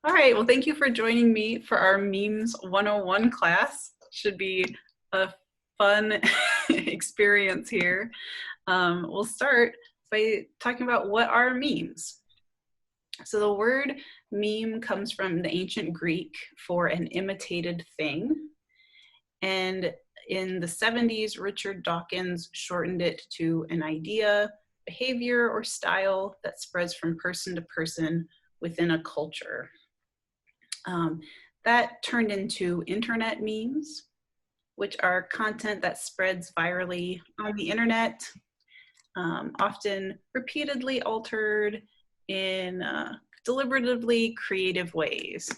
All right, well, thank you for joining me for our Memes 101 class. Should be a fun experience here. We'll start by talking about what are memes. So the word meme comes from the ancient Greek for an imitated thing. And in the 70s, Richard Dawkins shortened it to an idea, behavior, or style that spreads from person to person within a culture. That turned into internet memes, which are content that spreads virally on the internet, often repeatedly altered in deliberatively creative ways.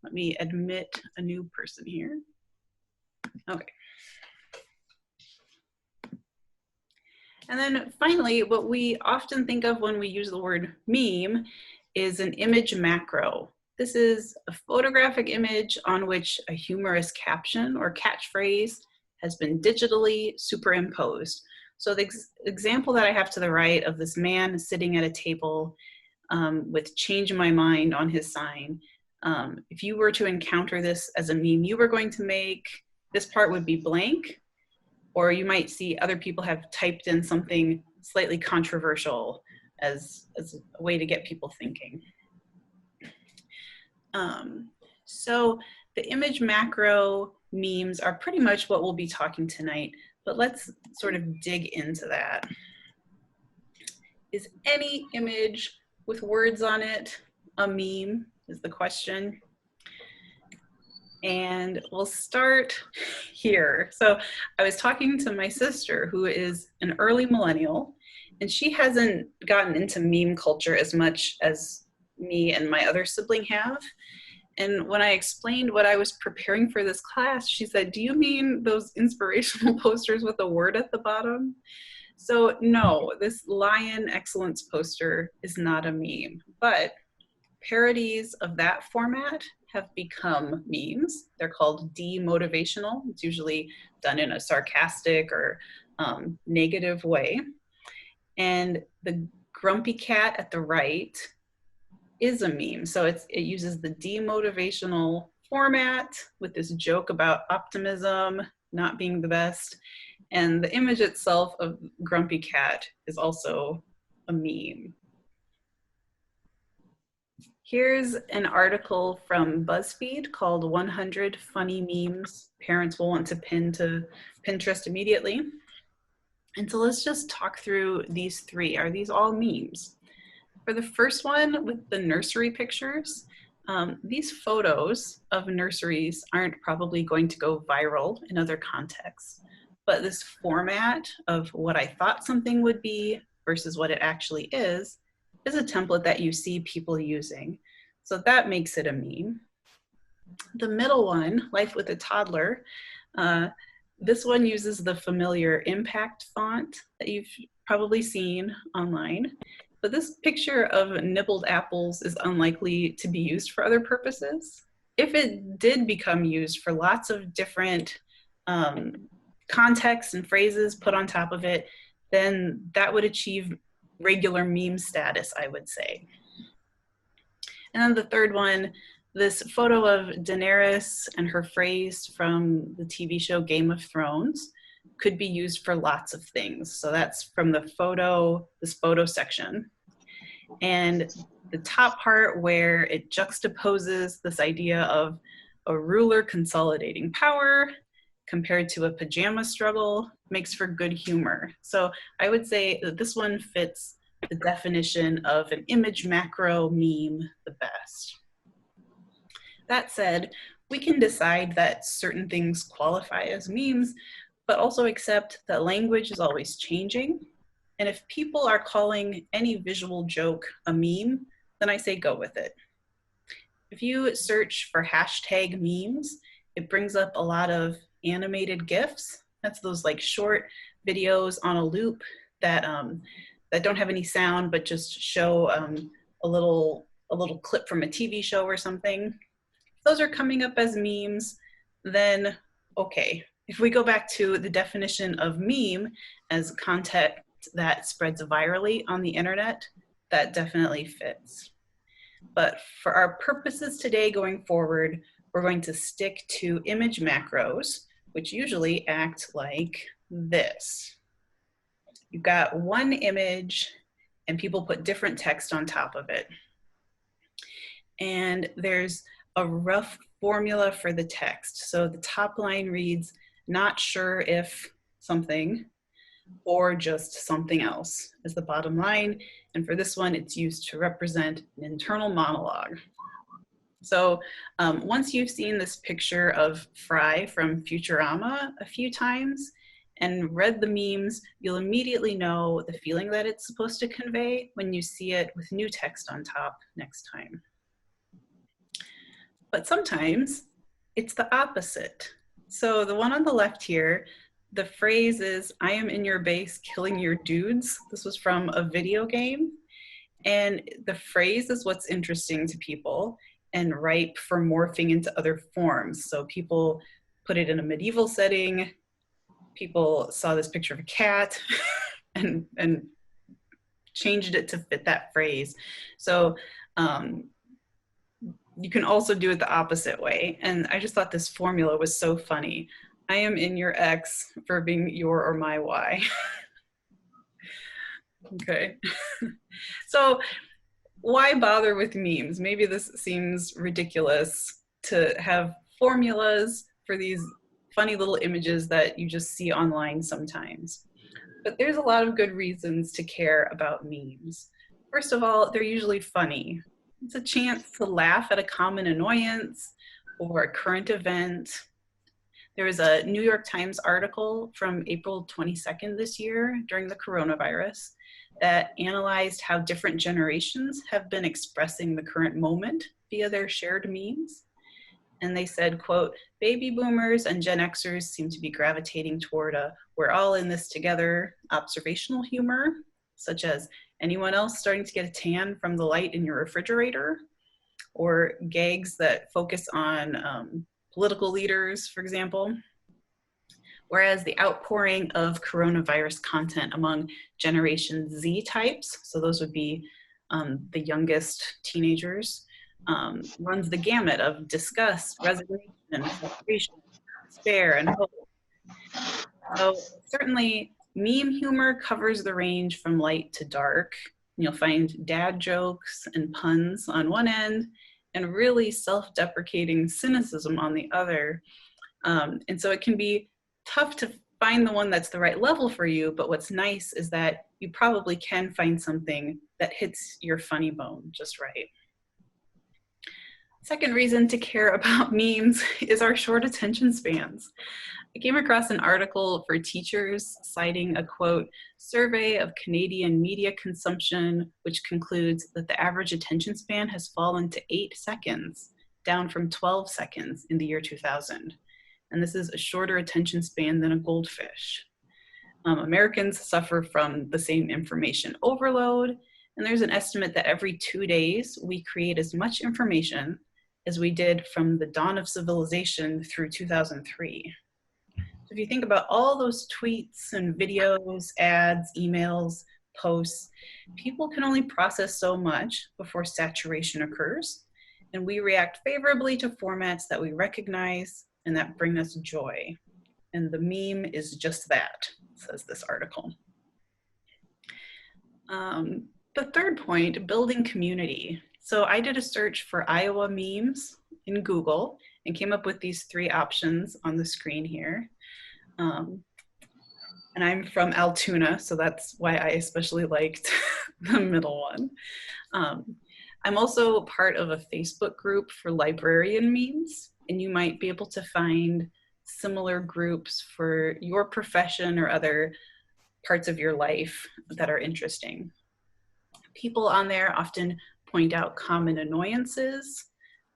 Let me admit a new person here. Okay. And then finally, what we often think of when we use the word meme is an image macro. This is a photographic image on which a humorous caption or catchphrase has been digitally superimposed. So the example that I have to the right of this man sitting at a table with "change my mind" on his sign, if you were to encounter this as a meme, you were going to make, this part would be blank, or you might see other people have typed in something slightly controversial as a way to get people thinking. So the image macro memes are pretty much what we'll be talking tonight, but let's sort of dig into that. Is any image with words on it a meme, is the question. And we'll start here. So I was talking to my sister, who is an early millennial, and she hasn't gotten into meme culture as much as me and my other sibling have. And when I explained what I was preparing for this class, she said, "Do you mean those inspirational posters with a word at the bottom?" So no, this lion excellence poster is not a meme, but parodies of that format have become memes. They're called demotivational. It's usually done in a sarcastic or negative way. And the grumpy cat at the right is a meme. So it uses the demotivational format with this joke about optimism not being the best. And the image itself of grumpy cat is also a meme. Here's an article from BuzzFeed called 100 Funny Memes Parents Will Want to Pin to Pinterest Immediately. And so let's just talk through these three. Are these all memes? For the first one with the nursery pictures, these photos of nurseries aren't probably going to go viral in other contexts, but this format of what I thought something would be versus what it actually is a template that you see people using. So that makes it a meme. The middle one, Life with a Toddler, this one uses the familiar impact font that you've probably seen online. But this picture of nibbled apples is unlikely to be used for other purposes. If it did become used for lots of different contexts and phrases put on top of it, then that would achieve regular meme status, I would say. And then the third one, this photo of Daenerys and her phrase from the TV show Game of Thrones could be used for lots of things. So that's from the photo, this photo section. And the top part where it juxtaposes this idea of a ruler consolidating power compared to a pajama struggle makes for good humor. So I would say that this one fits the definition of an image macro meme the best. That said, we can decide that certain things qualify as memes, but also accept that language is always changing. And if people are calling any visual joke a meme, then I say go with it. If you search for hashtag memes, it brings up a lot of animated GIFs. That's those like short videos on a loop that don't have any sound, but just show a little clip from a TV show or something. If those are coming up as memes, then okay. If we go back to the definition of meme as content that spreads virally on the internet, that definitely fits. But for our purposes today going forward, we're going to stick to image macros, which usually act like this. You've got one image and people put different text on top of it. And there's a rough formula for the text. So the top line reads, not sure if something, or just something else as the bottom line. And for this one, it's used to represent an internal monologue. So once you've seen this picture of Fry from Futurama a few times and read the memes, you'll immediately know the feeling that it's supposed to convey when you see it with new text on top next time. But sometimes it's the opposite. So the one on the left here, the phrase is, I am in your base killing your dudes. This was from a video game. And the phrase is what's interesting to people and ripe for morphing into other forms. So people put it in a medieval setting. People saw this picture of a cat and changed it to fit that phrase. So you can also do it the opposite way. And I just thought this formula was so funny. I am in your X for being your or my Y. Okay. So why bother with memes? Maybe this seems ridiculous to have formulas for these funny little images that you just see online sometimes. But there's a lot of good reasons to care about memes. First of all, they're usually funny. It's a chance to laugh at a common annoyance or a current event. There was a New York Times article from April 22nd this year during the coronavirus that analyzed how different generations have been expressing the current moment via their shared memes. And they said, quote, baby boomers and Gen Xers seem to be gravitating toward a we're all in this together observational humor, such as anyone else starting to get a tan from the light in your refrigerator, or gags that focus on political leaders, for example. Whereas the outpouring of coronavirus content among Generation Z types, so those would be the youngest teenagers, runs the gamut of disgust, resignation, frustration, despair, and hope. So certainly meme humor covers the range from light to dark. You'll find dad jokes and puns on one end and really self-deprecating cynicism on the other. And so it can be tough to find the one that's the right level for you, but what's nice is that you probably can find something that hits your funny bone just right. Second reason to care about memes is our short attention spans. I came across an article for teachers citing a, quote, survey of Canadian media consumption, which concludes that the average attention span has fallen to 8 seconds, down from 12 seconds in the year 2000. And this is a shorter attention span than a goldfish. Americans suffer from the same information overload, and there's an estimate that every 2 days we create as much information as we did from the dawn of civilization through 2003. So if you think about all those tweets and videos, ads, emails, posts, people can only process so much before saturation occurs, and we react favorably to formats that we recognize and that bring us joy. And the meme is just that, says this article. The third point, building community. So I did a search for Iowa memes in Google and came up with these 3 options on the screen here. And I'm from Altoona, so that's why I especially liked the middle one. I'm also part of a Facebook group for librarian memes, and you might be able to find similar groups for your profession or other parts of your life that are interesting. People on there often point out common annoyances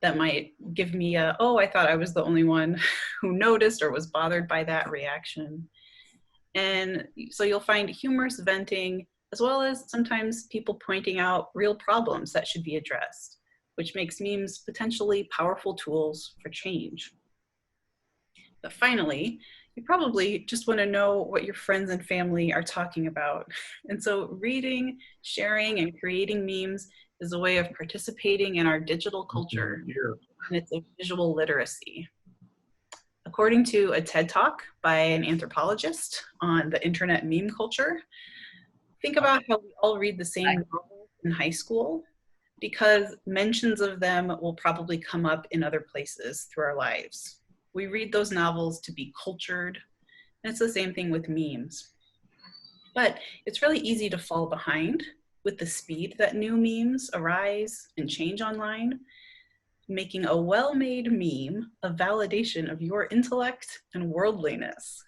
that might give me a, oh, I thought I was the only one who noticed or was bothered by that reaction. And so you'll find humorous venting, as well as sometimes people pointing out real problems that should be addressed, which makes memes potentially powerful tools for change. But finally, you probably just want to know what your friends and family are talking about. And so reading, sharing, and creating memes is a way of participating in our digital culture, and it's a visual literacy. According to a TED Talk by an anthropologist on the internet meme culture, think about how we all read the same novels in high school, because mentions of them will probably come up in other places through our lives. We read those novels to be cultured, and it's the same thing with memes. But it's really easy to fall behind with the speed that new memes arise and change online. Making a well-made meme a validation of your intellect and worldliness.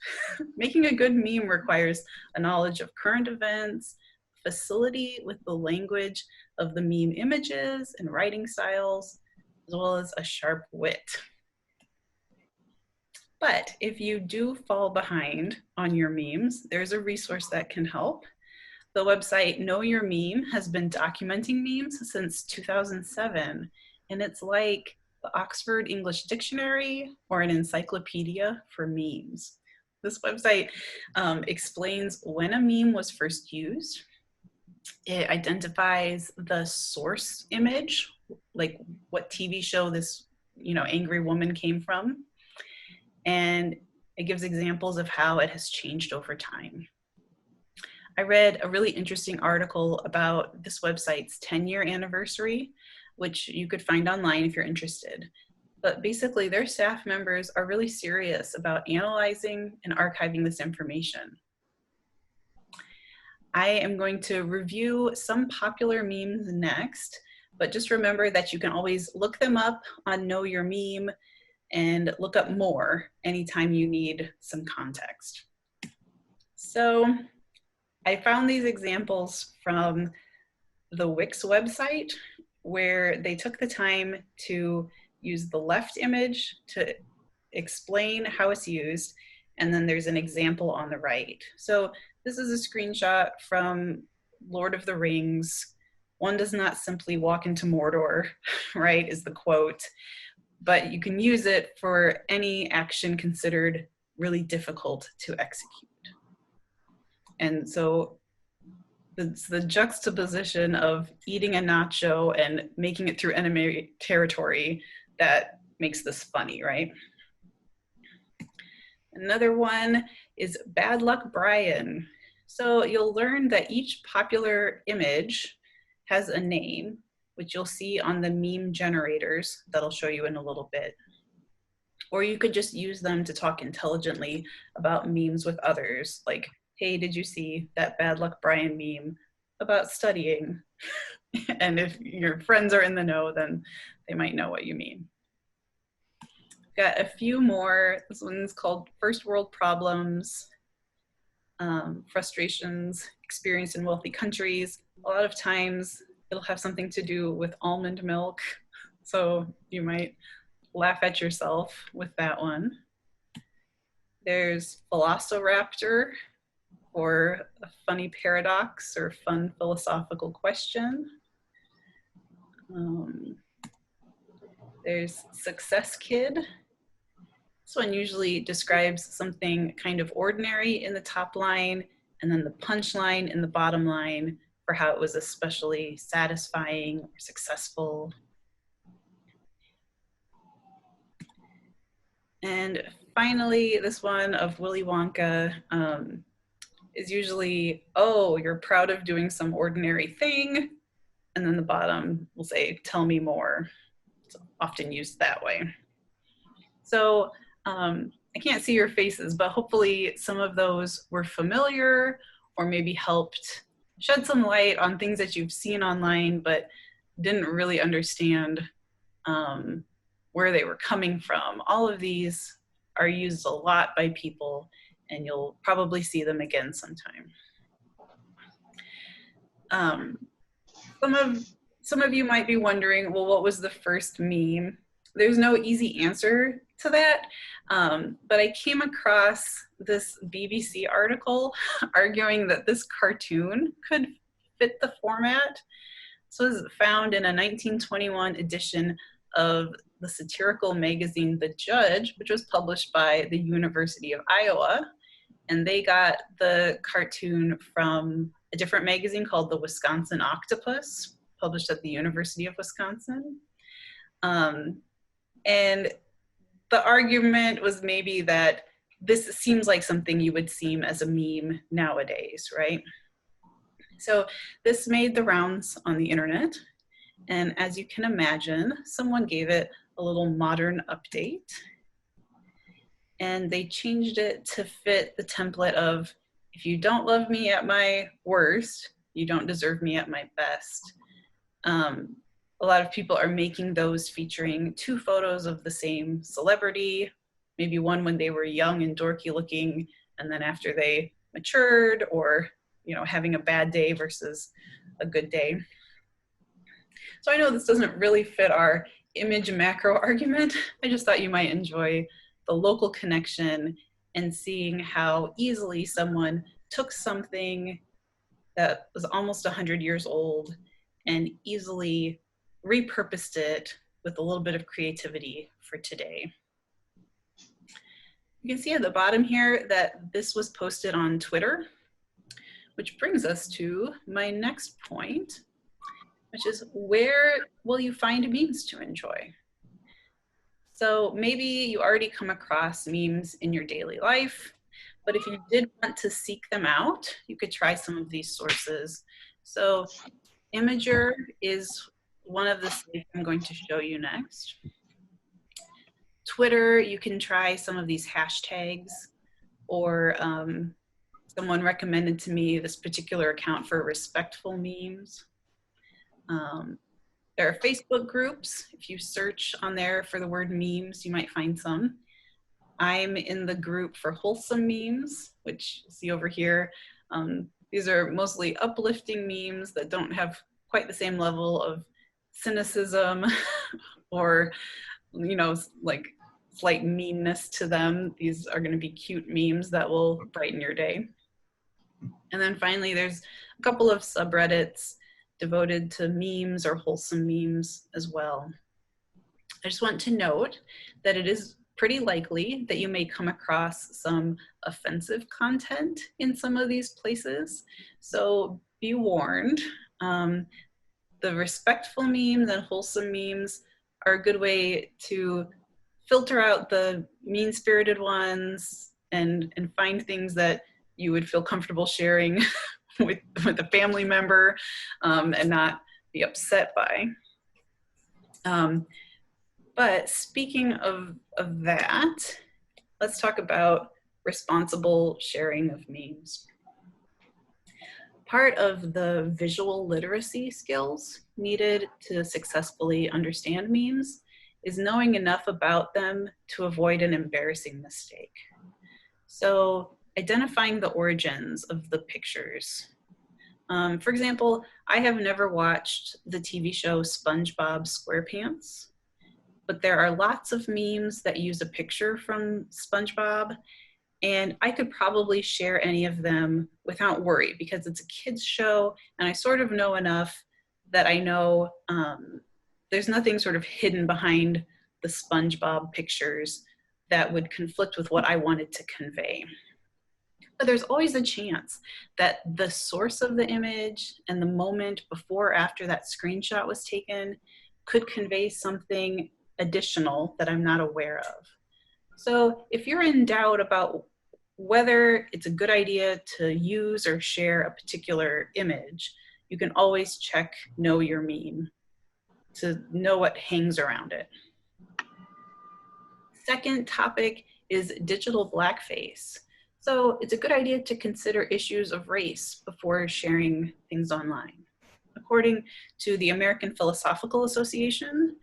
Making a good meme requires a knowledge of current events, facility with the language of the meme images and writing styles, as well as a sharp wit. But if you do fall behind on your memes, there's a resource that can help. The website Know Your Meme has been documenting memes since 2007, and it's like the Oxford English Dictionary or an encyclopedia for memes. This website explains when a meme was first used. It identifies the source image, like what TV show this angry woman came from. And it gives examples of how it has changed over time. I read a really interesting article about this website's 10-year anniversary, which you could find online if you're interested. But basically, their staff members are really serious about analyzing and archiving this information. I am going to review some popular memes next, but just remember that you can always look them up on Know Your Meme and look up more anytime you need some context. So I found these examples from the Wix website, where they took the time to use the left image to explain how it's used, and then there's an example on the right. So this is a screenshot from Lord of the Rings. One does not simply walk into Mordor, right, is the quote, but you can use it for any action considered really difficult to execute. And so it's the juxtaposition of eating a nacho and making it through enemy territory that makes this funny, right? Another one is Bad Luck Brian. So you'll learn that each popular image has a name, which you'll see on the meme generators that I'll show you in a little bit. Or you could just use them to talk intelligently about memes with others, like, hey, did you see that Bad Luck Brian meme about studying? And if your friends are in the know, then they might know what you mean. Got a few more. This one's called First World Problems, Frustrations Experienced in Wealthy Countries. A lot of times it'll have something to do with almond milk, so you might laugh at yourself with that one. There's Philosoraptor, or a funny paradox or fun philosophical question. There's Success Kid. This one usually describes something kind of ordinary in the top line and then the punchline in the bottom line for how it was especially satisfying or successful. And finally, this one of Willy Wonka is usually, oh, you're proud of doing some ordinary thing. And then the bottom will say, tell me more. It's often used that way. So I can't see your faces, but hopefully some of those were familiar or maybe helped shed some light on things that you've seen online but didn't really understand where they were coming from. All of these are used a lot by people, and you'll probably see them again sometime. Some of you might be wondering, well, what was the first meme? There's no easy answer to that, but I came across this BBC article arguing that this cartoon could fit the format. So it was found in a 1921 edition of the satirical magazine The Judge, which was published by the University of Iowa. And they got the cartoon from a different magazine called The Wisconsin Octopus, published at the University of Wisconsin. And the argument was maybe that this seems like something you would see as a meme nowadays, right? So this made the rounds on the internet. And as you can imagine, someone gave it a little modern update. And they changed it to fit the template of, if you don't love me at my worst, you don't deserve me at my best. A lot of people are making those featuring 2 photos of the same celebrity, maybe one when they were young and dorky looking, and then after they matured, or having a bad day versus a good day. So I know this doesn't really fit our image macro argument. I just thought you might enjoy the local connection and seeing how easily someone took something that was almost 100 years old and easily repurposed it with a little bit of creativity for today. You can see at the bottom here that this was posted on Twitter, which brings us to my next point, which is, where will you find memes to enjoy? So maybe you already come across memes in your daily life, but if you did want to seek them out, you could try some of these sources. So Imager is one of the sites I'm going to show you next. Twitter, you can try some of these hashtags, or someone recommended to me this particular account for respectful memes. There are Facebook groups. If you search on there for the word memes, you might find some. I'm in the group for wholesome memes, which you see over here. These are mostly uplifting memes that don't have quite the same level of cynicism or, like slight meanness to them. These are going to be cute memes that will brighten your day. And then finally, there's a couple of subreddits devoted to memes or wholesome memes as well. I just want to note that it is pretty likely that you may come across some offensive content in some of these places. So be warned. The respectful memes and wholesome memes are a good way to filter out the mean-spirited ones and find things that you would feel comfortable sharing with a family member and not be upset by. But speaking of that, let's talk about responsible sharing of memes. Part of the visual literacy skills needed to successfully understand memes is knowing enough about them to avoid an embarrassing mistake. So identifying the origins of the pictures. For example, I have never watched the TV show SpongeBob SquarePants, but there are lots of memes that use a picture from SpongeBob, and I could probably share any of them without worry because it's a kid's show and I sort of know enough that I know there's nothing sort of hidden behind the SpongeBob pictures that would conflict with what I wanted to convey. But there's always a chance that the source of the image and the moment before or after that screenshot was taken could convey something additional that I'm not aware of. So if you're in doubt about whether it's a good idea to use or share a particular image, you can always check Know Your Meme to know what hangs around it. Second topic is digital blackface. So it's a good idea to consider issues of race before sharing things online. According to the American Philosophical Association,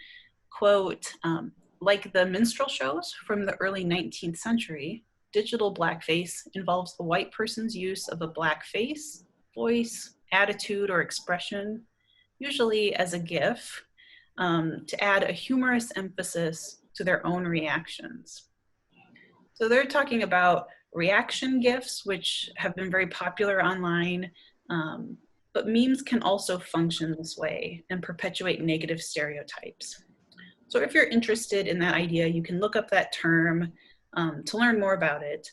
quote, like the minstrel shows from the early 19th century, digital blackface involves the white person's use of a black face, voice, attitude, or expression, usually as a GIF, to add a humorous emphasis to their own reactions. So they're talking about reaction GIFs, which have been very popular online, but memes can also function this way and perpetuate negative stereotypes. So if you're interested in that idea, you can look up that term to learn more about it.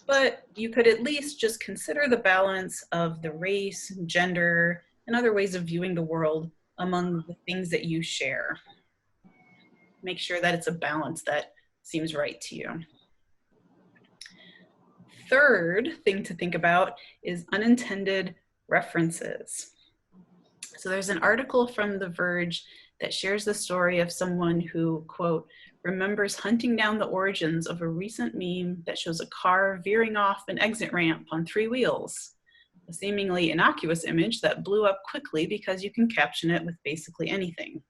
But you could at least just consider the balance of the race, gender, and other ways of viewing the world among the things that you share. Make sure that it's a balance that seems right to you. Third thing to think about is unintended references. So there's an article from The Verge that shares the story of someone who, quote, remembers hunting down the origins of a recent meme that shows a car veering off an exit ramp on 3 wheels. A seemingly innocuous image that blew up quickly because you can caption it with basically anything.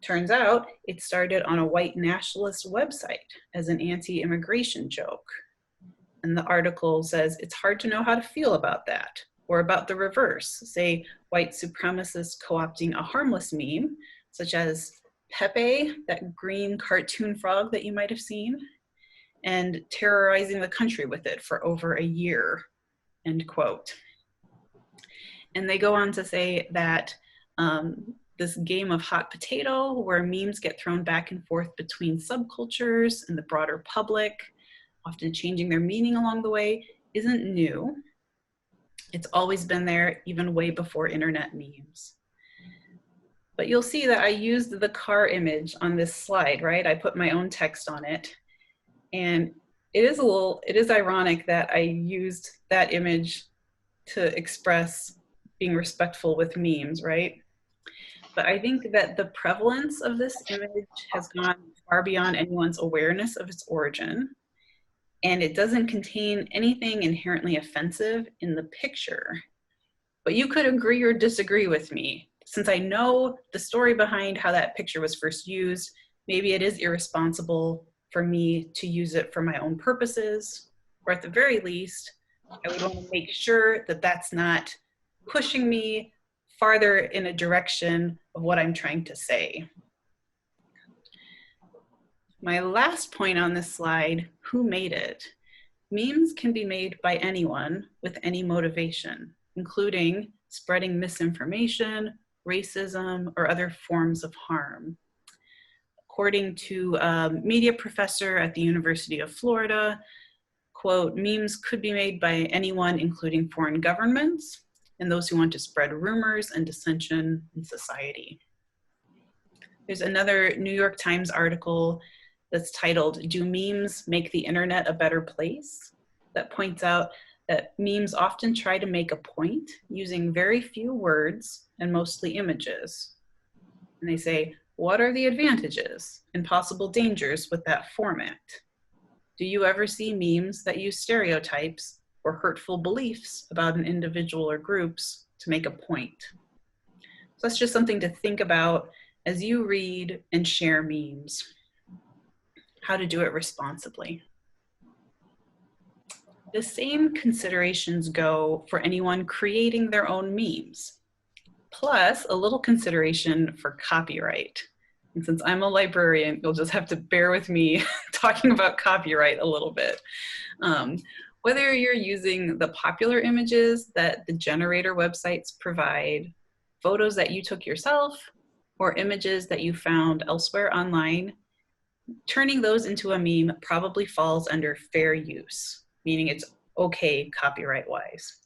Turns out it started on a white nationalist website as an anti-immigration joke. And the article says it's hard to know how to feel about that, or about the reverse, say white supremacists co-opting a harmless meme, such as Pepe, that green cartoon frog that you might have seen, and terrorizing the country with it for over a year, end quote. And they go on to say that this game of hot potato, where memes get thrown back and forth between subcultures and the broader public, often changing their meaning along the way, isn't new. It's always been there, even way before internet memes. But you'll see that I used the car image on this slide, right? I put my own text on it. And it is ironic that I used that image to express being respectful with memes, right? But I think that the prevalence of this image has gone far beyond anyone's awareness of its origin. And it doesn't contain anything inherently offensive in the picture. But you could agree or disagree with me. Since I know the story behind how that picture was first used, maybe it is irresponsible for me to use it for my own purposes, or at the very least, I would want to make sure that that's not pushing me farther in a direction of what I'm trying to say. My last point on this slide, who made it? Memes can be made by anyone with any motivation, including spreading misinformation, racism, or other forms of harm. According to a media professor at the University of Florida, quote, memes could be made by anyone, including foreign governments and those who want to spread rumors and dissension in society. There's another New York Times article that's titled, Do Memes Make the Internet a Better Place? That points out that memes often try to make a point using very few words and mostly images. And they say, what are the advantages and possible dangers with that format? Do you ever see memes that use stereotypes or hurtful beliefs about an individual or groups to make a point? So that's just something to think about as you read and share memes. How to do it responsibly. The same considerations go for anyone creating their own memes, plus a little consideration for copyright. And since I'm a librarian, you'll just have to bear with me talking about copyright a little bit. Whether you're using the popular images that the generator websites provide, photos that you took yourself, or images that you found elsewhere online, turning those into a meme probably falls under fair use, meaning it's okay copyright-wise.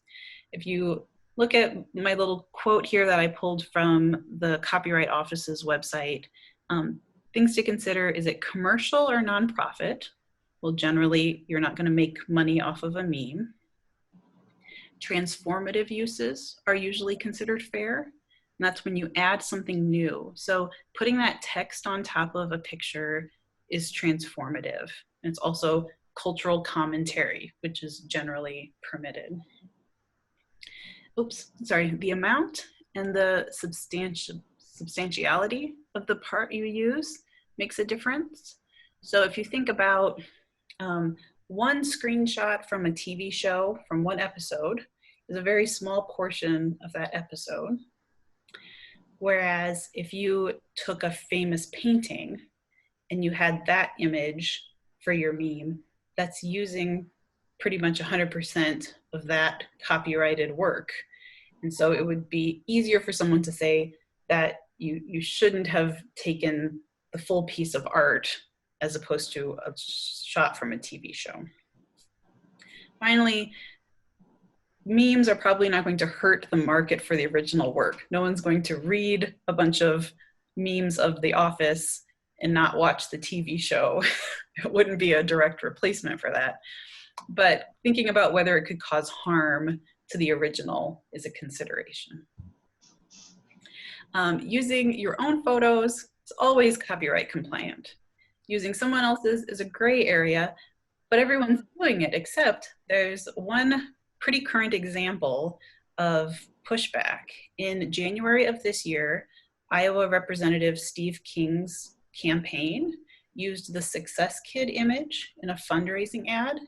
If you look at my little quote here that I pulled from the Copyright Office's website, things to consider, is it commercial or nonprofit? Well, generally, you're not gonna make money off of a meme. Transformative uses are usually considered fair, and that's when you add something new. So putting that text on top of a picture is transformative. And it's also cultural commentary, which is generally permitted. Oops, sorry, the amount and the substantiality of the part you use makes a difference. So if you think about one screenshot from a TV show from one episode is a very small portion of that episode. Whereas if you took a famous painting and you had that image for your meme, that's using pretty much 100% of that copyrighted work. And so it would be easier for someone to say that you shouldn't have taken the full piece of art as opposed to a shot from a TV show. Finally, memes are probably not going to hurt the market for the original work. No one's going to read a bunch of memes of The Office and not watch the TV show. It wouldn't be a direct replacement for that. But thinking about whether it could cause harm to the original is a consideration. Using your own photos is always copyright compliant. Using someone else's is a gray area, but everyone's doing it, except there's one pretty current example of pushback. In January of this year, Iowa Representative Steve King's campaign used the Success Kid image in a fundraising ad,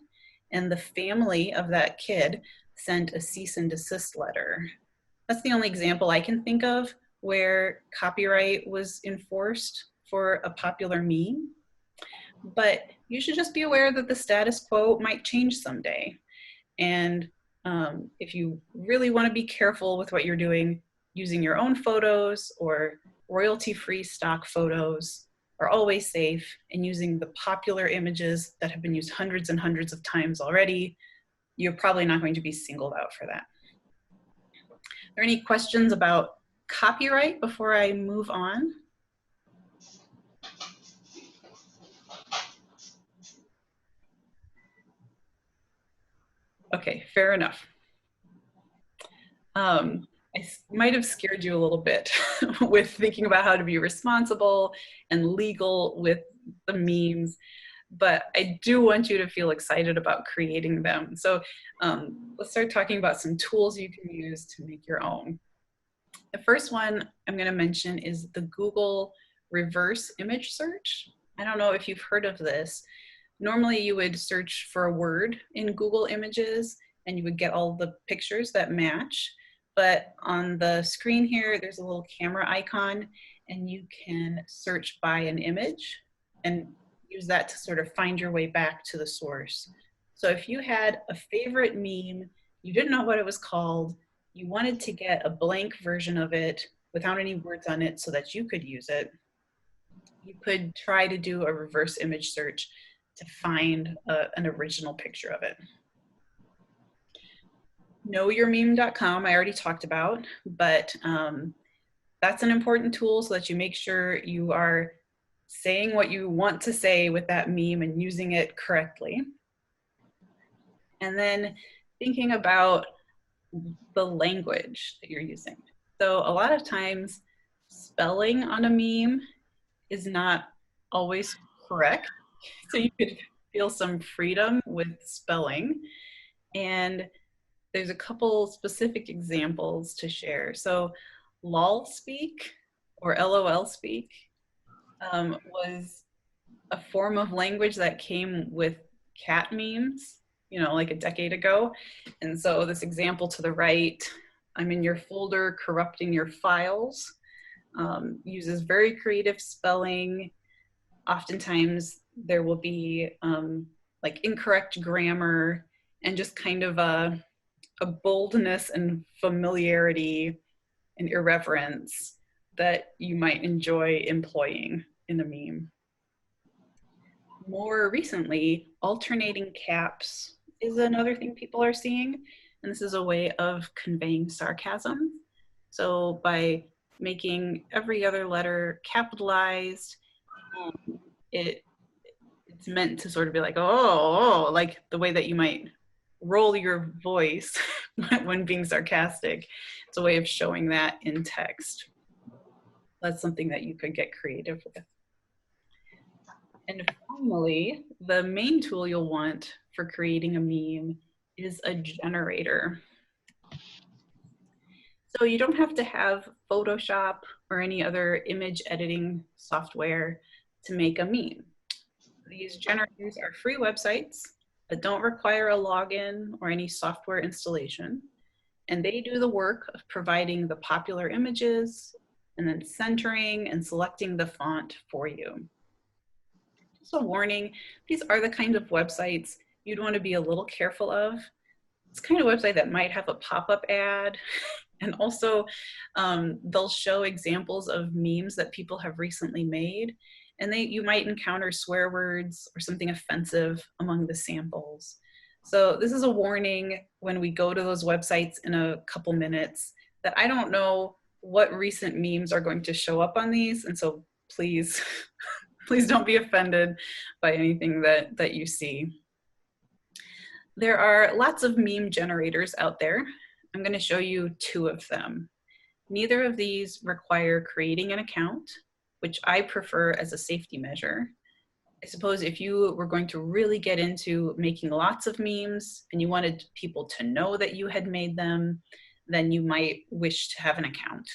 and the family of that kid sent a cease and desist letter. That's the only example I can think of where copyright was enforced for a popular meme. But you should just be aware that the status quo might change someday. And if you really want to be careful with what you're doing, using your own photos or royalty-free stock photos are always safe, and using the popular images that have been used hundreds and hundreds of times already, you're probably not going to be singled out for that. Are there any questions about copyright before I move on? Okay, fair enough. I might have scared you a little bit with thinking about how to be responsible and legal with the memes, but I do want you to feel excited about creating them. So let's start talking about some tools you can use to make your own. The first one I'm going to mention is the Google reverse image search. I don't know if you've heard of this. Normally you would search for a word in Google Images and you would get all the pictures that match. But on the screen here, there's a little camera icon and you can search by an image and use that to sort of find your way back to the source. So if you had a favorite meme, you didn't know what it was called, you wanted to get a blank version of it without any words on it so that you could use it, you could try to do a reverse image search to find an original picture of it. Knowyourmeme.com, I already talked about, but that's an important tool so that you make sure you are saying what you want to say with that meme and using it correctly. And then thinking about the language that you're using. So a lot of times spelling on a meme is not always correct. So you could feel some freedom with spelling. And there's a couple specific examples to share. So lol speak or LOL speak was a form of language that came with cat memes, you know, like a decade ago. And so this example to the right, I'm in your folder corrupting your files, uses very creative spelling. Oftentimes there will be like incorrect grammar and just kind of a boldness and familiarity and irreverence that you might enjoy employing in a meme. More recently, alternating caps is another thing people are seeing, and this is a way of conveying sarcasm. So by making every other letter capitalized, it's meant to sort of be like, oh, like the way that you might roll your voice when being sarcastic. It's a way of showing that in text. That's something that you could get creative with. And finally, the main tool you'll want for creating a meme is a generator. So you don't have to have Photoshop or any image editing software to make a meme. These generators are free websites that don't require a login or any software installation. And they do the work of providing the popular images and then centering and selecting the font for you. Just a warning, these are the kind of websites you'd want to be a little careful of. It's kind of website that might have a pop-up ad, and also they'll show examples of memes that people have recently made, and you might encounter swear words or something offensive among the samples. So this is a warning when we go to those websites in a couple minutes that I don't know what recent memes are going to show up on these. And so please, please don't be offended by anything that you see. There are lots of meme generators out there. I'm going to show you two of them. Neither of these require creating an account, which I prefer as a safety measure. I suppose if you were going to really get into making lots of memes and you wanted people to know that you had made them, then you might wish to have an account.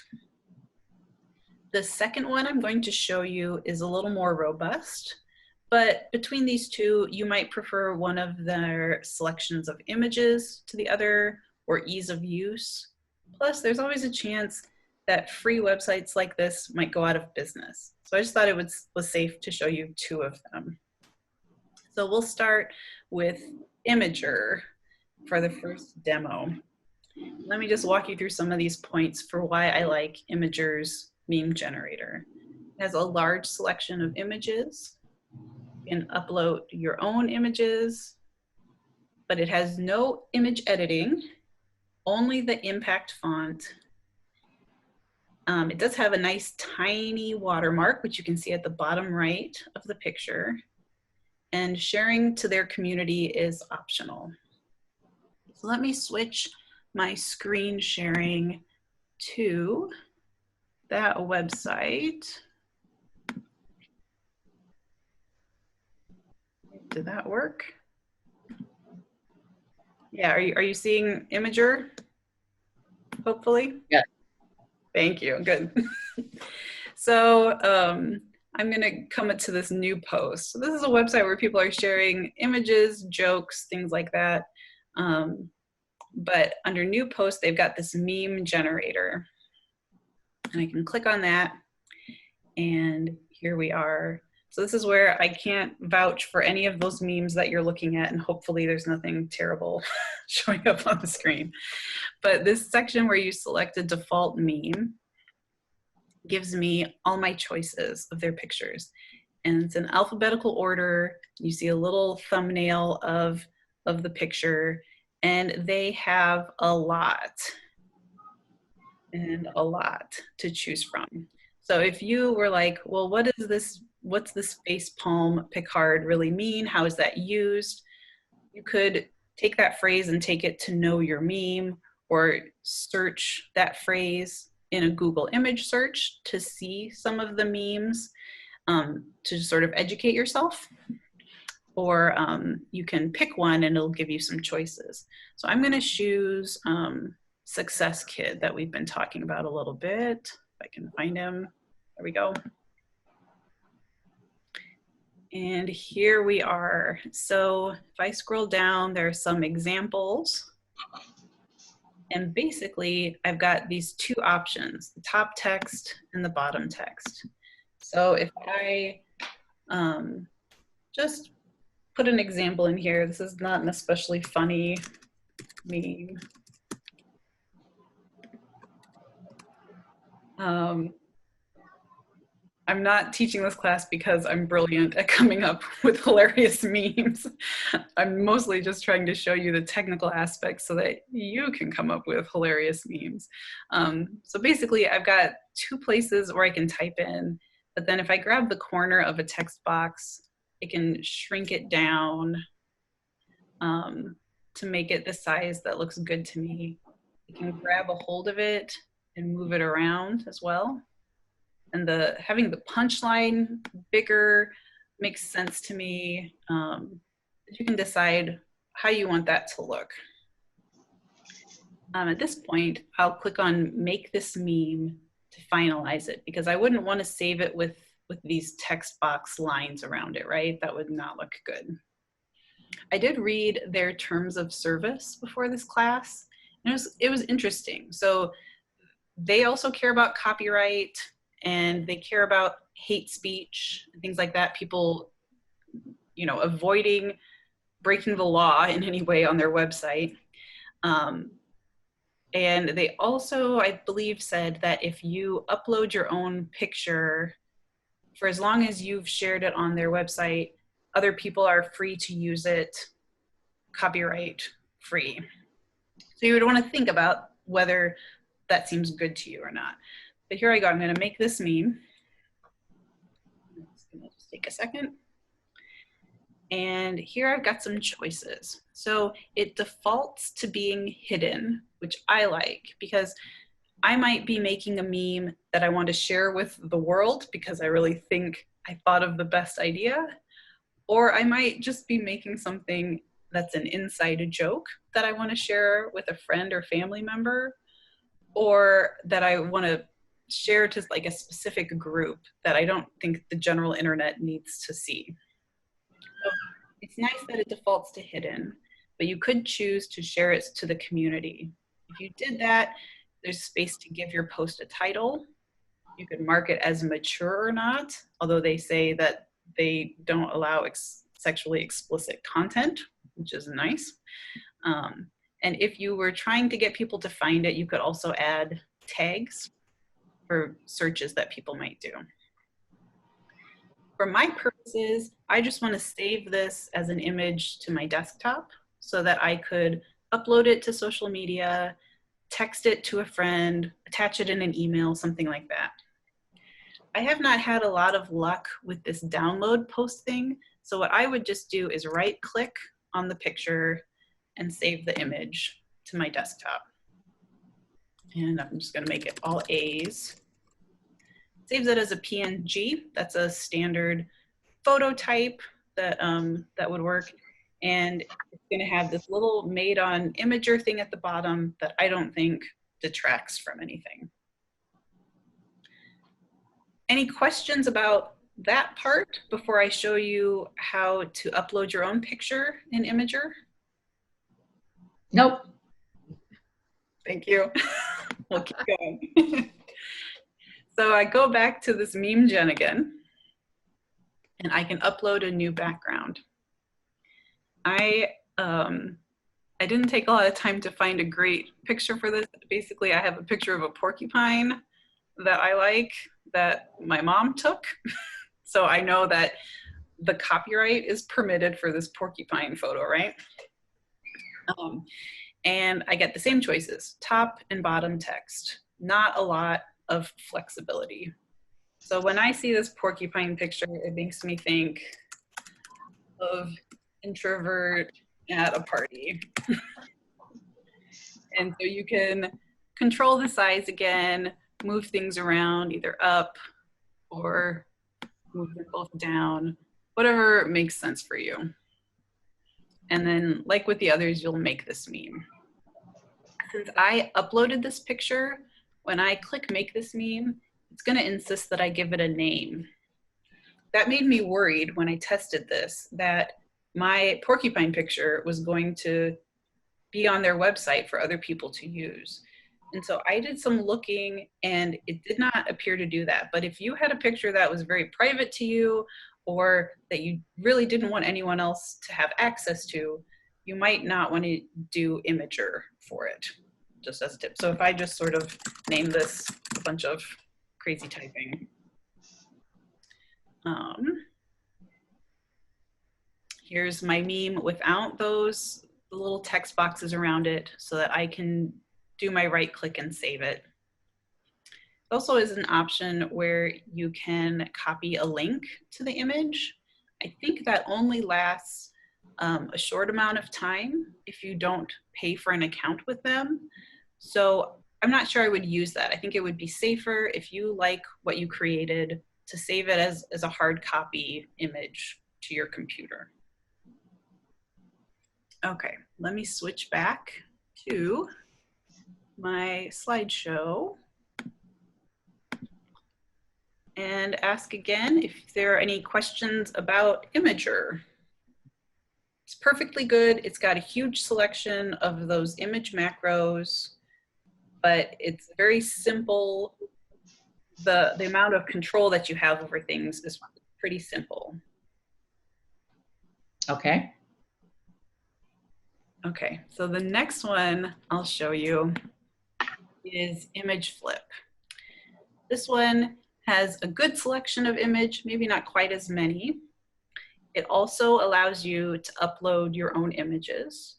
The second one I'm going to show you is a little more robust, but between these two, you might prefer one of their selections of images to the other, or ease of use. Plus, there's always a chance that free websites like this might go out of business. So I just thought it was safe to show you two of them. So we'll start with Imager for the first demo. Let me just walk you through some of these points for why I like Imager's meme generator. It has a large selection of images. You can upload your own images, but it has no image editing, only the impact font. It does have a nice tiny watermark, which you can see at the bottom right of the picture. And sharing to their community is optional. So let me switch my screen sharing to that website. Did that work? Yeah, are you seeing Imager? Hopefully? Yeah. Thank you, good. So I'm gonna come to this new post. So this is a website where people are sharing images, jokes, things like that. But under new post, they've got this meme generator. And I can click on that, and here we are. So this is where I can't vouch for any of those memes that you're looking at, and hopefully there's nothing terrible showing up on the screen. But this section where you select a default meme gives me all my choices of their pictures. And it's in alphabetical order. You see a little thumbnail of the picture, and they have a lot to choose from. So if you were like, well, what's this face palm Picard really mean? How is that used? You could take that phrase and take it to know your meme, or search that phrase in a Google image search to see some of the memes, to sort of educate yourself. Or you can pick one and it'll give you some choices. So I'm gonna choose Success Kid that we've been talking about a little bit. If I can find him, there we go. And here we are. So if I scroll down, there are some examples. And basically, I've got these two options, the top text and the bottom text. So if I just put an example in here, this is not an especially funny meme. I'm not teaching this class because I'm brilliant at coming up with hilarious memes. I'm mostly just trying to show you the technical aspects so that you can come up with hilarious memes. So basically, I've got two places where I can type in, but then if I grab the corner of a text box, I can shrink it down to make it the size that looks good to me. I can grab a hold of it and move it around as well. And having the punchline bigger makes sense to me. You can decide how you want that to look. At this point, I'll click on Make This Meme to finalize it, because I wouldn't want to save it with these text box lines around it, right? That would not look good. I did read their terms of service before this class, and it was interesting. So they also care about copyright, and they care about hate speech and things like that. People, avoiding breaking the law in any way on their website. And they also, I believe, said that if you upload your own picture, for as long as you've shared it on their website, other people are free to use it copyright free. So you would want to think about whether that seems good to you or not. But here I go. I'm going to make this meme. It's going to just take a second. And here I've got some choices. So it defaults to being hidden, which I like, because I might be making a meme that I want to share with the world because I really think I thought of the best idea. Or I might just be making something that's an inside joke that I want to share with a friend or family member, or that I want to share to like a specific group that I don't think the general internet needs to see. So it's nice that it defaults to hidden, but you could choose to share it to the community. If you did that, there's space to give your post a title. You could mark it as mature or not, although they say that they don't allow sexually explicit content, which is nice. And if you were trying to get people to find it, you could also add tags for searches that people might do. For my purposes, I just want to save this as an image to my desktop so that I could upload it to social media, text it to a friend, attach it in an email, something like that. I have not had a lot of luck with this download post thing. So what I would just do is right click on the picture and save the image to my desktop. And I'm just going to make it all A's. Saves it as a PNG. That's a standard photo type that, that would work. And it's going to have this little made on Imager thing at the bottom that I don't think detracts from anything. Any questions about that part before I show you how to upload your own picture in Imager? Nope. Thank you. We'll keep going. So I go back to this meme gen again, and I can upload a new background. I didn't take a lot of time to find a great picture for this. Basically, I have a picture of a porcupine that I like that my mom took. So I know that the copyright is permitted for this porcupine photo, right? And I get the same choices, top and bottom text, not a lot of flexibility. So when I see this porcupine picture, it makes me think of introvert at a party. And so you can control the size again, move things around, either up or move them both down, whatever makes sense for you. And then like with the others, you'll make this meme. Since I uploaded this picture, when I click make this meme, it's going to insist that I give it a name. That made me worried when I tested this, that my porcupine picture was going to be on their website for other people to use. And so I did some looking and it did not appear to do that. But if you had a picture that was very private to you or that you really didn't want anyone else to have access to, you might not want to do Imager for it, just as a tip. So if I just sort of name this a bunch of crazy typing. Here's my meme without those little text boxes around it so that I can do my right click and save it. It also is an option where you can copy a link to the image. I think that only lasts a short amount of time if you don't pay for an account with them. So I'm not sure I would use that. I think it would be safer if you like what you created to save it as a hard copy image to your computer. Okay, let me switch back to my slideshow and ask again if there are any questions about Imager. It's perfectly good. It's got a huge selection of those image macros, but it's very simple. The amount of control that you have over things is pretty simple. Okay. Okay, so the next one I'll show you is image flip. This one has a good selection of image, maybe not quite as many. It also allows you to upload your own images,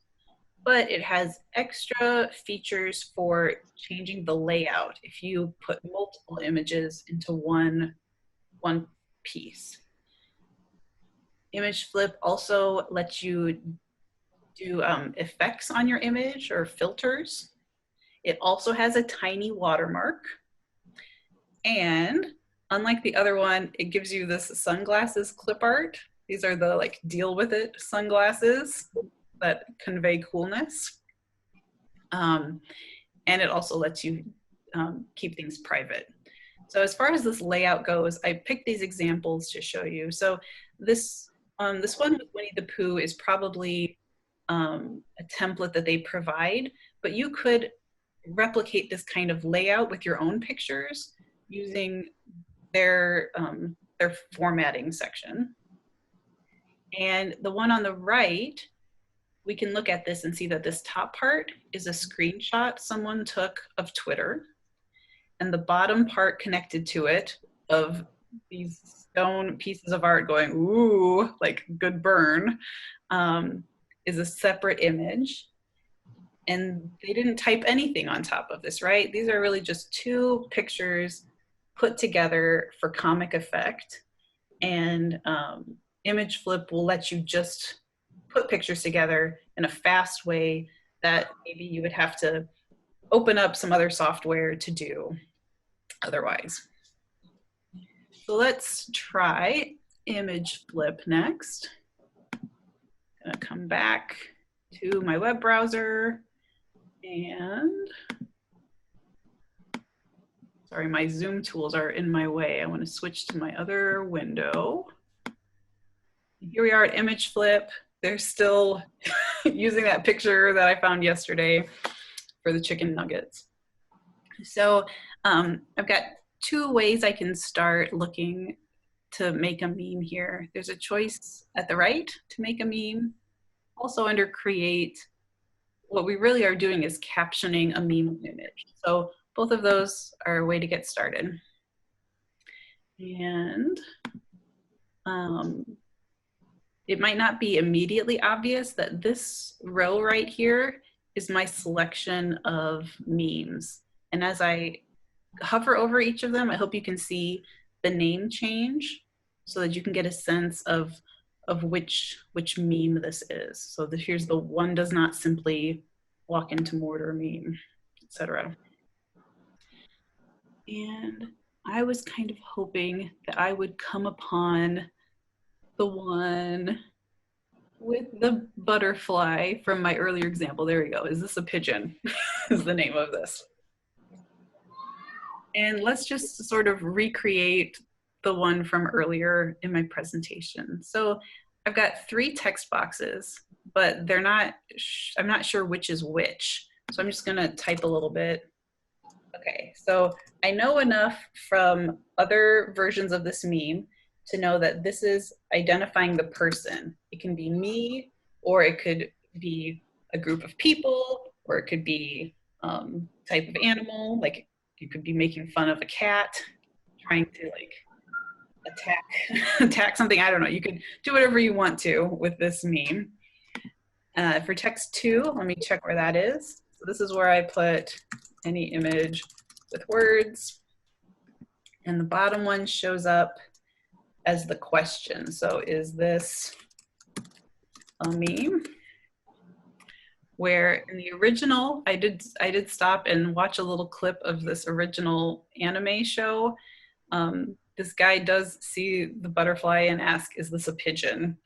but it has extra features for changing the layout if you put multiple images into one piece. Image Flip also lets you do effects on your image or filters. It also has a tiny watermark. And unlike the other one, it gives you this sunglasses clip art. These are the like deal with it sunglasses that convey coolness. And it also lets you keep things private. So as far as this layout goes, I picked these examples to show you. So this one with Winnie the Pooh is probably a template that they provide, but you could replicate this kind of layout with your own pictures using their formatting section. And the one on the right, we can look at this and see that this top part is a screenshot someone took of Twitter. And the bottom part connected to it of these stone pieces of art going, ooh, like good burn, is a separate image. And they didn't type anything on top of this, right? These are really just two pictures put together for comic effect. And Image Flip will let you just put pictures together in a fast way that maybe you would have to open up some other software to do otherwise. So let's try Image Flip next. I'm gonna come back to my web browser and, sorry, my Zoom tools are in my way. I want to switch to my other window. Here we are at Image Flip. They're still using that picture that I found yesterday for the chicken nuggets. So I've got two ways I can start looking to make a meme here. There's a choice at the right to make a meme. Also under Create, what we really are doing is captioning a meme image. So both of those are a way to get started. And it might not be immediately obvious that this row right here is my selection of memes. And as I hover over each of them, I hope you can see the name change so that you can get a sense of which meme this is. So here's the one does not simply walk into mortar meme, etc. And I was kind of hoping that I would come upon the one with the butterfly from my earlier example. There we go. Is this a pigeon? Is the name of this. And let's just sort of recreate the one from earlier in my presentation. So I've got three text boxes, but they're not, I'm not sure which is which. So I'm just gonna type a little bit. Okay, so I know enough from other versions of this meme to know that this is identifying the person. It can be me, or it could be a group of people, or it could be type of animal, like you could be making fun of a cat, trying to like attack something. I don't know. You could do whatever you want to with this meme. For text 2, let me check where that is. So this is where I put any image with words. And the bottom one shows up as the question. So is this a meme? Where in the original, I did stop and watch a little clip of this original anime show. This guy does see the butterfly and ask, is this a pigeon?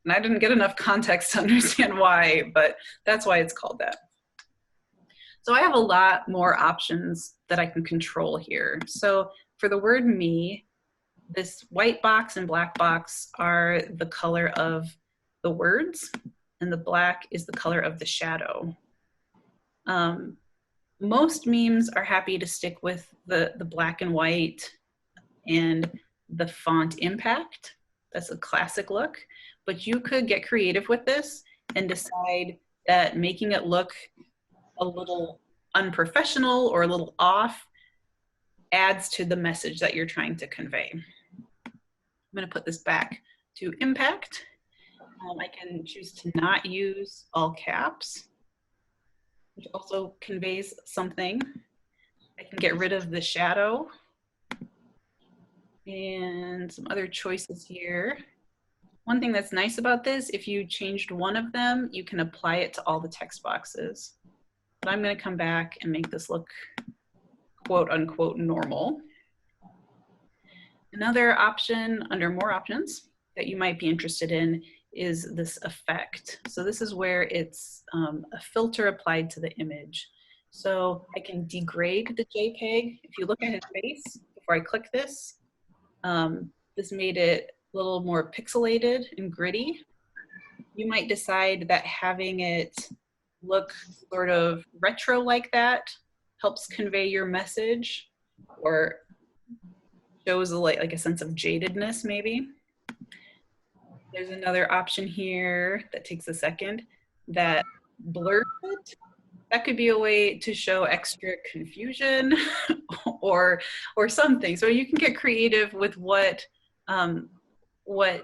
And I didn't get enough context to understand why, but that's why it's called that. So I have a lot more options that I can control here. So for the word me, this white box and black box are the color of the words, and the black is the color of the shadow. Most memes are happy to stick with the black and white and the font impact. That's a classic look, but you could get creative with this and decide that making it look a little unprofessional or a little off adds to the message that you're trying to convey. I'm going to put this back to impact I can choose to not use all caps, which also conveys something. I can get rid of the shadow and some other choices here. One thing that's nice about this, if you changed one of them, you can apply it to all the text boxes. But I'm going to come back and make this look quote unquote normal. Another option under more options that you might be interested in is this effect. So this is where it's a filter applied to the image. So I can degrade the JPEG. If you look at his face before I click this, this made it a little more pixelated and gritty. You might decide that having it look sort of retro like that helps convey your message, or shows like a sense of jadedness maybe. There's another option here that takes a second that blurs it. That could be a way to show extra confusion or something. So you can get creative with what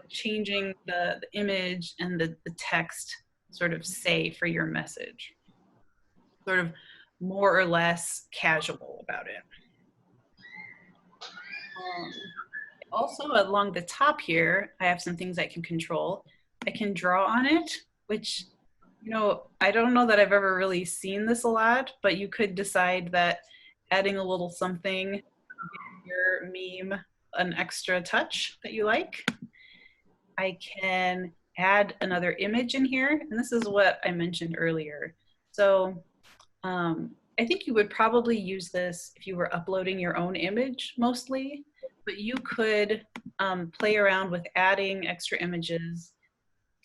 changing the image and the text sort of say for your message. Sort of more or less casual about it. Also along the top here, I have some things I can control. I can draw on it, which, you know, I don't know that I've ever really seen this a lot, but you could decide that adding a little something, give your meme an extra touch that you like. I can add another image in here, and this is what I mentioned earlier. So I think you would probably use this if you were uploading your own image mostly, but you could play around with adding extra images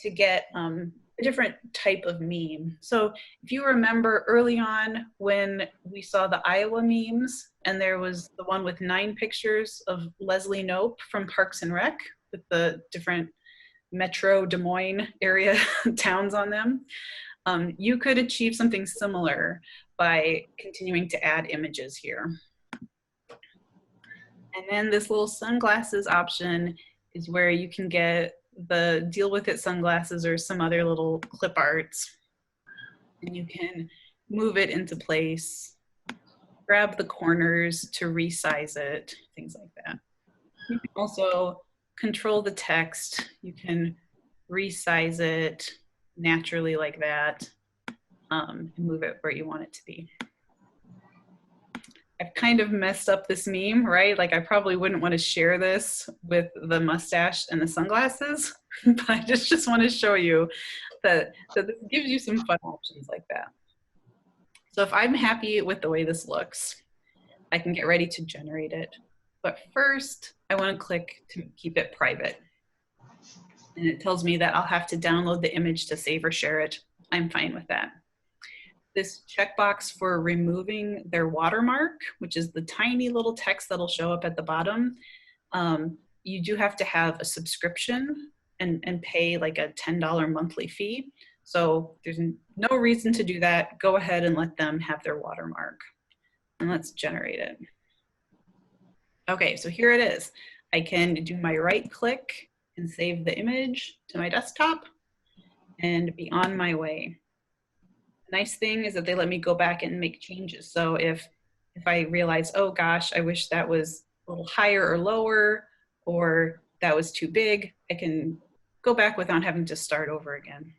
to get a different type of meme. So if you remember early on when we saw the Iowa memes, and there was the one with 9 pictures of Leslie Knope from Parks and Rec with the different Metro Des Moines area towns on them, you could achieve something similar by continuing to add images here. And then this little sunglasses option is where you can get the deal with it sunglasses or some other little clip arts. And you can move it into place, grab the corners to resize it, things like that. You can also control the text. You can resize it naturally like that, and move it where you want it to be. I've kind of messed up this meme, right? Like I probably wouldn't want to share this with the mustache and the sunglasses, but I just want to show you that this gives you some fun options like that. So if I'm happy with the way this looks, I can get ready to generate it. But first, I want to click to keep it private. And it tells me that I'll have to download the image to save or share it. I'm fine with that. This checkbox for removing their watermark, which is the tiny little text that'll show up at the bottom, you do have to have a subscription and pay like a $10 monthly fee. So there's no reason to do that. Go ahead and let them have their watermark. And let's generate it. Okay, so here it is. I can do my right click and save the image to my desktop and be on my way. The nice thing is that they let me go back and make changes. So if I realize, oh gosh, I wish that was a little higher or lower, or that was too big, I can go back without having to start over again.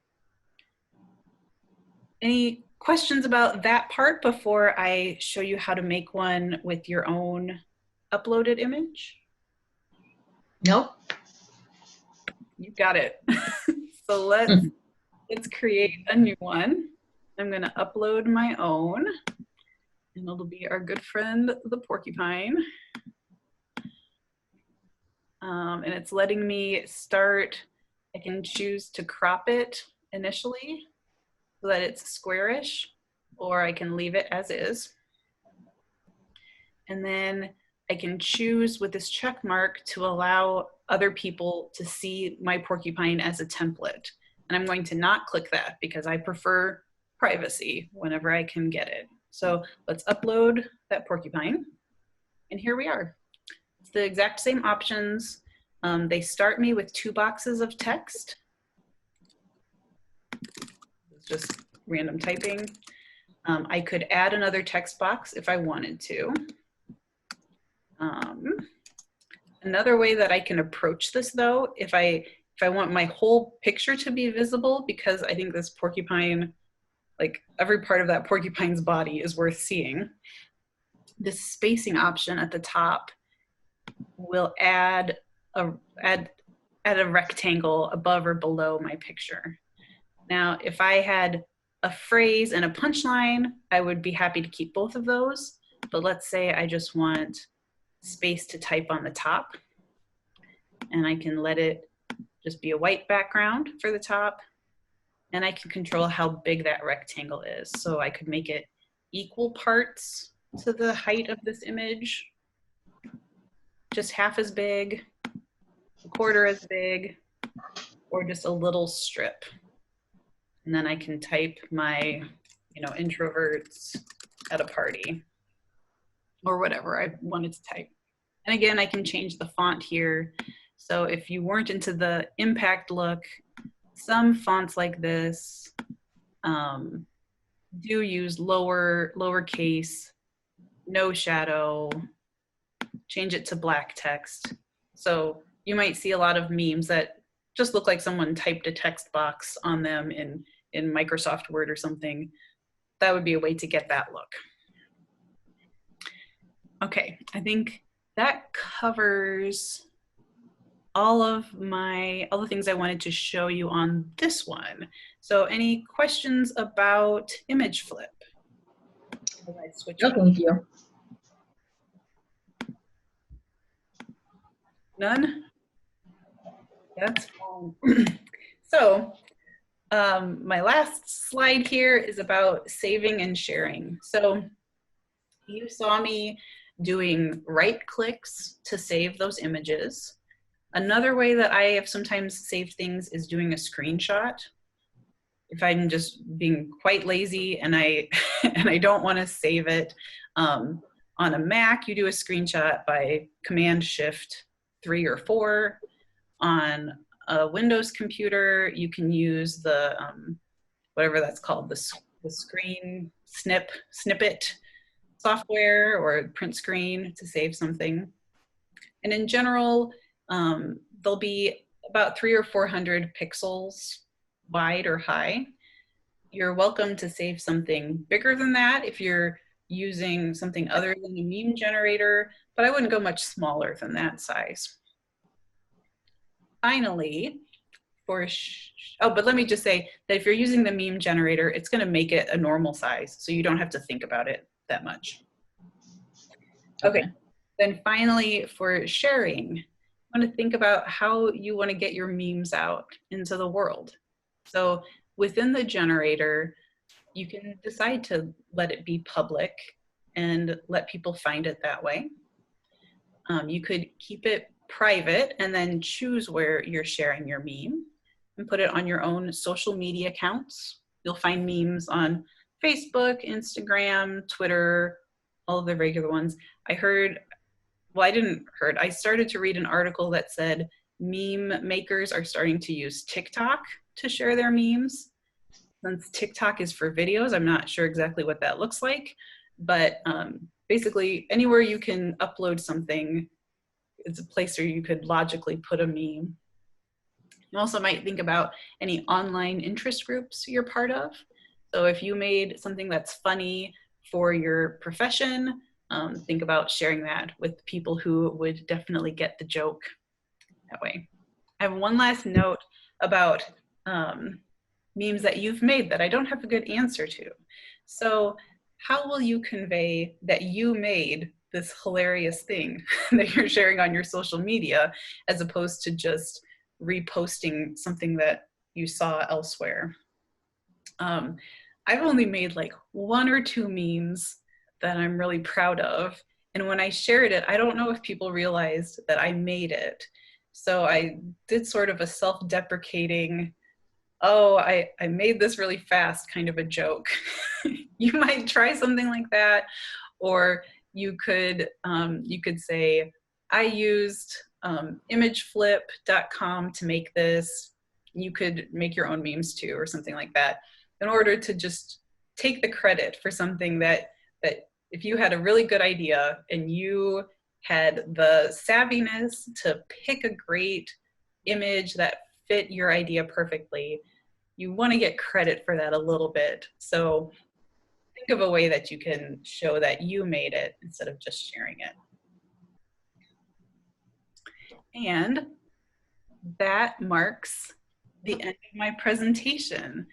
Any questions about that part before I show you how to make one with your own uploaded image? Nope. You got it. So let's create a new one. I'm gonna upload my own, and it'll be our good friend, the porcupine. And it's letting me start. I can choose to crop it initially so that it's squarish, or I can leave it as is. And then I can choose with this check mark to allow other people to see my porcupine as a template. And I'm going to not click that because I prefer privacy whenever I can get it. So let's upload that porcupine. And here we are. It's the exact same options. They start me with 2 boxes of text. just random typing. I could add another text box if I wanted to. Another way that I can approach this though, if I want my whole picture to be visible, because I think this porcupine, like every part of that porcupine's body is worth seeing, this spacing option at the top will add a rectangle above or below my picture. Now, if I had a phrase and a punchline, I would be happy to keep both of those. But let's say I just want space to type on the top, and I can let it just be a white background for the top, and I can control how big that rectangle is. So I could make it equal parts to the height of this image, just half as big, a quarter as big, or just a little strip. And then I can type my, introverts at a party, or whatever I wanted to type. And again, I can change the font here. So if you weren't into the impact look, some fonts like this do use lowercase, no shadow, change it to black text. So you might see a lot of memes that just look like someone typed a text box on them in Microsoft Word or something. That would be a way to get that look. Okay, I think that covers all the things I wanted to show you on this one. So any questions about image flip? No, thank you. None? That's fine. So my last slide here is about saving and sharing. So you saw me doing right clicks to save those images. Another way that I have sometimes saved things is doing a screenshot. If I'm just being quite lazy and I and I don't want to save it, on a Mac, you do a screenshot by Command-Shift-3 or 4. On a Windows computer, you can use the whatever that's called, the screen snippet software or print screen to save something. And in general, there'll be about 300 or 400 pixels wide or high. You're welcome to save something bigger than that if you're using something other than a meme generator, but I wouldn't go much smaller than that size. Finally, but let me just say that if you're using the meme generator, it's going to make it a normal size, so you don't have to think about it that much. Okay. Then finally, for sharing, I want to think about how you want to get your memes out into the world. So within the generator, you can decide to let it be public and let people find it that way. You could keep it private and then choose where you're sharing your meme and put it on your own social media accounts. You'll find memes on Facebook, Instagram, Twitter, all of the regular ones. I started to read an article that said meme makers are starting to use TikTok to share their memes. Since TikTok is for videos, I'm not sure exactly what that looks like, but basically anywhere you can upload something, it's a place where you could logically put a meme. You also might think about any online interest groups you're part of. So if you made something that's funny for your profession, think about sharing that with people who would definitely get the joke that way. I have one last note about memes that you've made that I don't have a good answer to. So how will you convey that you made this hilarious thing that you're sharing on your social media, as opposed to just reposting something that you saw elsewhere? I've only made like 1 or 2 memes that I'm really proud of. And when I shared it, I don't know if people realized that I made it. So I did sort of a self-deprecating, oh, I made this really fast kind of a joke. You might try something like that, or you could say, I used imageflip.com to make this. You could make your own memes too, or something like that. in order to just take the credit for something that if you had a really good idea and you had the savviness to pick a great image that fit your idea perfectly, you want to get credit for that a little bit. So think of a way that you can show that you made it instead of just sharing it. And that marks the end of my presentation.